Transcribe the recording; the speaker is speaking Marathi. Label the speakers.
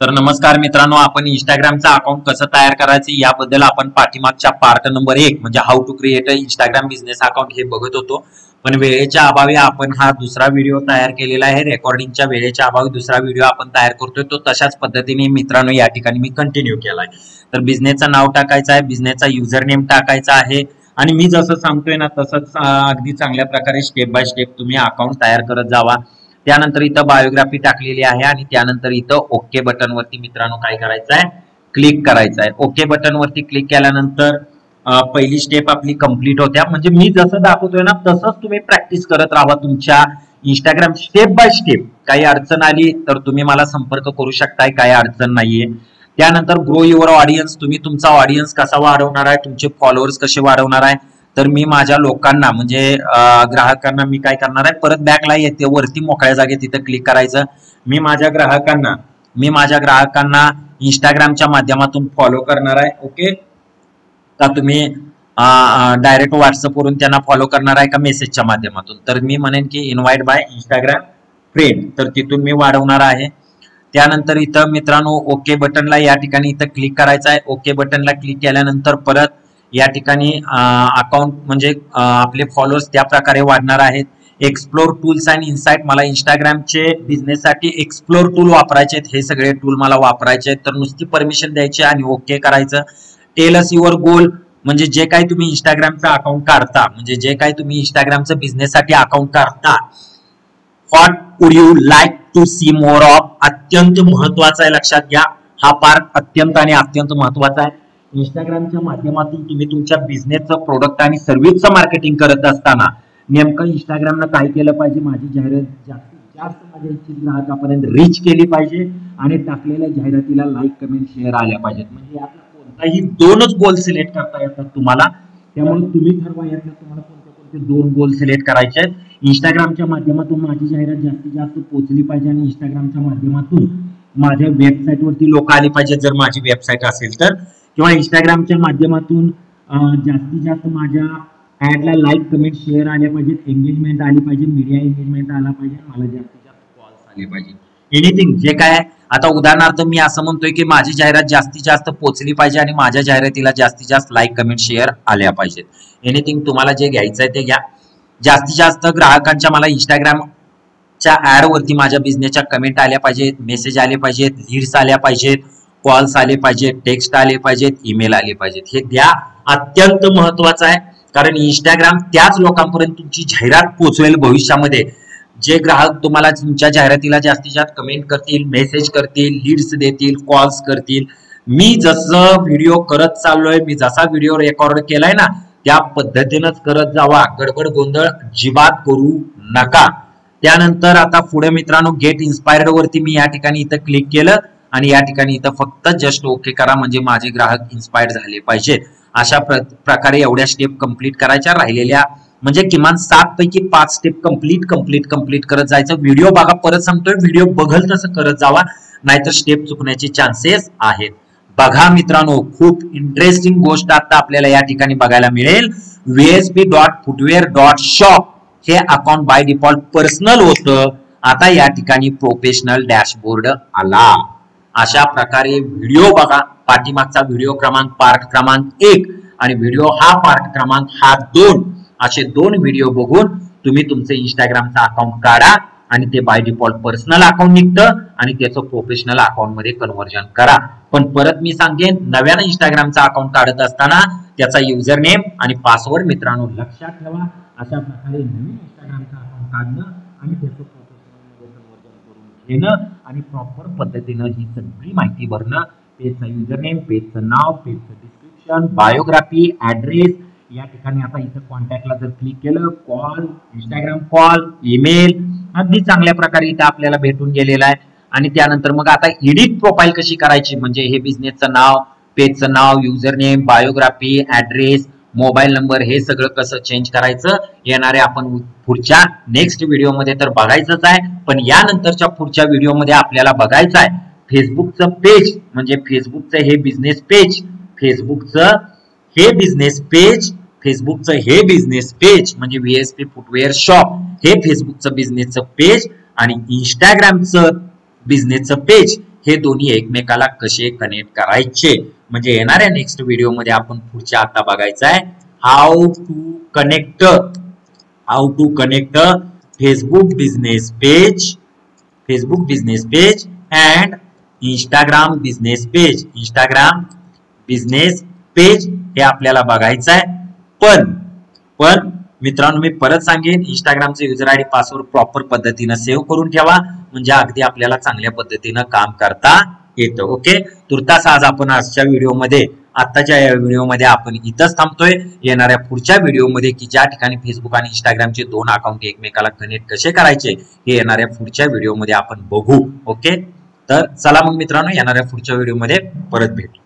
Speaker 1: तर नमस्कार मित्रांनो, आपण इंस्टाग्रामचा अकाउंट कसं तयार करायचं याबद्दल आपण पाठीमागच्या पार्ट नंबर 1 म्हणजे how to create a Instagram business account हे बघत होतो. पण वेळेच्या अभावी आपण हा दुसरा व्हिडिओ तयार केलेला आहे. रेकॉर्डिंगच्या वेळेच्या अभावी दुसरा व्हिडिओ आपण तयार करतोय. तो तशाच पद्धतीने मित्रांनो या ठिकाणी मी कंटिन्यू केलाय. तर बिझनेसचं नाव टाकायचं आहे, बिझनेसचा युजर नेम टाकायचा आहे आणि मी जसं सांगतोय ना तसंच अगदी चांगल्या प्रकारे स्टेप बाय स्टेप तुम्ही अकाउंट तयार करत जावा. त्यानंतर इथं बायोग्राफी टाकलेली आहे आणि त्यानंतर इथं ओके बटन वरती मित्रांनो काय करायचं आहे, क्लिक करायचं आहे. ओके बटन वरती क्लिक केल्यानंतर पहिली स्टेप आपली कंप्लीट होत्या. म्हणजे मी जसं दाखवतोय ना तसंच तुम्ही प्रॅक्टिस करत राहा तुमच्या इंस्टाग्राम स्टेप बाय स्टेप. काही अडचण आली तर तुम्ही मला संपर्क करू शकताय, काही अडचण नाहीये. त्यानंतर ग्रो युअर ऑडियन्स, तुम्ही तुमचा ऑडियन्स कसा वाढवणार आहे, तुमचे फॉलोअर्स कसे वाढवणार आहे. तर मी माझ्या लोकांना म्हणजे ग्राहकांना मी काय करणार आहे, परत बॅकला येते वरती मोकळ्या जागेत तिथं क्लिक करायचं. मी माझ्या ग्राहकांना इंस्टाग्रामच्या माध्यमातून फॉलो करणार आहे. ओके, का तुम्ही डायरेक्ट व्हॉट्सअपवरून त्यांना फॉलो करणार आहे का मेसेजच्या माध्यमातून. तर मी म्हणेन की इन्व्हाइट बाय इंस्टाग्राम फ्रेंड, तर तिथून मी वाढवणार आहे. त्यानंतर इथं मित्रांनो ओके बटनला या ठिकाणी इथं क्लिक करायचं आहे. ओके बटनला क्लिक केल्यानंतर परत या ठिकाणी अकाउंट म्हणजे आपले फॉलोअर्स त्या प्रकारे वाढणार आहेत. एक्सप्लोर टूल्स अँड इन्साइट, मला इंस्टाग्रामचे बिझनेससाठी एक्सप्लोर टूल वापरायचे आहेत. हे सगळे टूल मला वापरायचे आहेत. तर नुसती परमिशन द्यायची आणि ओके करायचं. टेल अस युअर गोल, म्हणजे जे काही तुम्ही इंस्टाग्रामचं अकाउंट काढता, म्हणजे जे काही तुम्ही इंस्टाग्रामचं बिझनेससाठी अकाउंट काढता, what would you like to see more of, अत्यंत महत्वाचा आहे, लक्षात घ्या. हा पार्ट अत्यंत आणि अत्यंत महत्वाचा आहे. इंस्टाग्रामच्या माध्यमातून तुम्ही तुमच्या बिझनेसचं प्रोडक्ट आणि सर्व्हिसचं मार्केटिंग करत असताना नेमकं इंस्टाग्रामनं काय केलं पाहिजे, माझी जाहिरात जास्तीत जास्त माझ्या इच्छित ग्राहकापर्यंत रीच केली पाहिजे आणि टाकलेल्या जाहिरातीला लाईक कमेंट शेअर आल्या पाहिजेत. म्हणजे यातला कोणताही 2च गोल सिलेक्ट करता येतात तुम्हाला. त्यामुळे तुम्ही ठरवा यातलं तुम्हाला कोणते 2 गोल सिलेक्ट करायचे आहेत. इंस्टाग्रामच्या माध्यमातून माझी जाहिरात जास्तीत जास्त पोहोचली पाहिजे आणि इंस्टाग्रामच्या माध्यमातून माझ्या वेबसाईटवरती लोक आली पाहिजेत जर माझी वेबसाईट असेल तर, किंवा इंस्टाग्रामच्या माध्यमातून जास्तीत जास्त माझ्या ऍडला लाईक कमेंट शेअर आल्या पाहिजेत, एंगेजमेंट आली पाहिजे, मीडिया एंगेजमेंट आला पाहिजे, मला जास्तीत जास्त कॉल्स आले पाहिजे. एनिथिंग जे काय, आता उदाहरणार्थ मी असं म्हणतोय की माझी जाहिरात जास्तीत जास्त पोहोचली पाहिजे आणि माझ्या जाहिरातीला जास्तीत जास्त लाईक कमेंट शेअर आल्या पाहिजेत. एनिथिंग तुम्हाला जे घ्यायचं आहे ते घ्या. जास्तीत जास्त ग्राहकांच्या मला इंस्टाग्रामच्या ऍड वरती माझ्या बिझनेसच्या कमेंट आल्या पाहिजेत, मेसेज आले पाहिजेत, लीड्स आल्या पाहिजेत, कॉल्स आले पाहिजेत, टेक्स्ट आले पाहिजेत, ईमेल आले पाहिजेत. हे द्या, अत्यंत महत्वाचं आहे. कारण इंस्टाग्राम त्याच लोकांपर्यंत तुमची जाहिरात पोहोचवेल भविष्यामध्ये जे ग्राहक तुम्हाला तुमच्या जाहिरातीला जास्तीत जास्त कमेंट करतील, मेसेज करतील, लीड्स देतील, कॉल्स करतील. मी जसं व्हिडिओ करत चाललोय, मी जसा व्हिडिओ रेकॉर्ड केलाय ना त्या पद्धतीनंच करत जावा. गडबड गोंधळ अजिबात करू नका. त्यानंतर आता पुढे मित्रांनो गेट इन्स्पायर्ड वरती मी या ठिकाणी इथं क्लिक केलं आणि या ठिकाणी इथं फक्त जस्ट ओके करा, म्हणजे माझे ग्राहक इन्स्पायर्ड झाले पाहिजे. अशा प्रकारे एवढ्या स्टेप कंप्लीट करायच्या. राहिलेल्या म्हणजे किमान 7 पैकी 5 स्टेप कंप्लीट करत जायचं. व्हिडिओ बघा, परत सांगतोय व्हिडिओ बघल तसं करत जावा, नाहीतर स्टेप चुकण्याचे चान्सेस आहेत. बघा मित्रांनो, खूप इंटरेस्टिंग गोष्ट आता आपल्याला या ठिकाणी बघायला मिळेल. vsp.footwear.shop हे अकाउंट बाय डिफॉल्ट पर्सनल होतं, आता या ठिकाणी प्रोफेशनल डॅशबोर्ड आला. अशा प्रकारे व्हिडिओ बघा. पाठीमागचा व्हिडिओ क्रमांक पार्ट क्रमांक 1 आणि व्हिडिओ हा पार्ट क्रमांक हा 2, असे 2 व्हिडिओ बघून तुम्ही तुमचं इंस्टाग्रामचं अकाउंट काढा आणि ते बाय डिफॉल्ट पर्सनल अकाउंट निघतं आणि त्याचं प्रोफेशनल अकाउंट मध्ये कन्व्हर्जन करा. पण परत मी सांगेन, नव्यानं इंस्टाग्रामचं अकाउंट काढत असताना त्याचा युजर नेम आणि पासवर्ड मित्रांनो लक्षात ठेवा. अशा प्रकारे नवीन इंस्टाग्रामचं अकाउंट काढणं आणि त्याचं प्रोफेशनल कन्व्हर्जन करून घेणं आणि प्रॉपर पद्धतीनं ही सगळी माहिती भरणं. पेजचं युजर नेम, पेजचं नाव, पेजचं डिस्क्रिप्शन, बायोग्राफी, ऍड्रेस. या ठिकाणी आता इथं कॉन्टॅक्टला जर क्लिक केलं, कॉल, इंस्टाग्राम कॉल, ईमेल अगदी चांगल्या प्रकारे इथं आपल्याला भेटून गेलेला आहे. आणि त्यानंतर मग आता एडिट प्रोफाईल कशी करायची, म्हणजे हे बिझनेसचं नाव, पेजचं नाव, user name, biography, address, mobile number हे सगळं कसं चेंज करायचं येणारे आपण पुढच्या नेक्स्ट व्हिडिओमध्ये तर बघायचंच आहे. पण यानंतरच्या पुढच्या व्हिडिओमध्ये आपल्याला बघायचं आहे फेसबुकचं पेज, म्हणजे फेसबुकचं हे बिझनेस पेज, फेसबुकचं हे बिझनेस पेज म्हणजे VSP फुटवेअर शॉप हे फेसबुकचं बिझनेसचं पेज आणि इंस्टाग्रामचं बिझनेसचं पेज हे दोन्ही एकमेकाला कसे कनेक्ट करायचे, म्हणजे येणाऱ्या नेक्स्ट व्हिडिओमध्ये आपण पुढच्या आता बघायचं आहे how to connect Facebook business page and Instagram business page हे आपल्याला बघायचं आहे. पण मित्रांनो मी परत सांगेन, इंस्टाग्रामचे युजर आयडी पासवर्ड प्रॉपर पद्धतीने सेव्ह करून ठेवा, म्हणजे अगदी आपल्याला चांगल्या पद्धतीने काम करता येतं. ओके, तुर्तास आज आपण आजच्या व्हिडिओमध्ये आताच्या या व्हिडिओमध्ये आपण इथंच थांबतोय. येणाऱ्या पुढच्या व्हिडिओमध्ये की ज्या ठिकाणी फेसबुक आणि इंस्टाग्रामचे दोन अकाउंट एकमेकाला कनेक्ट कसे करायचे हे येणाऱ्या पुढच्या व्हिडिओमध्ये आपण बघू. ओके, तर चला मग मित्रांनो येणाऱ्या पुढच्या व्हिडिओमध्ये परत भेटू.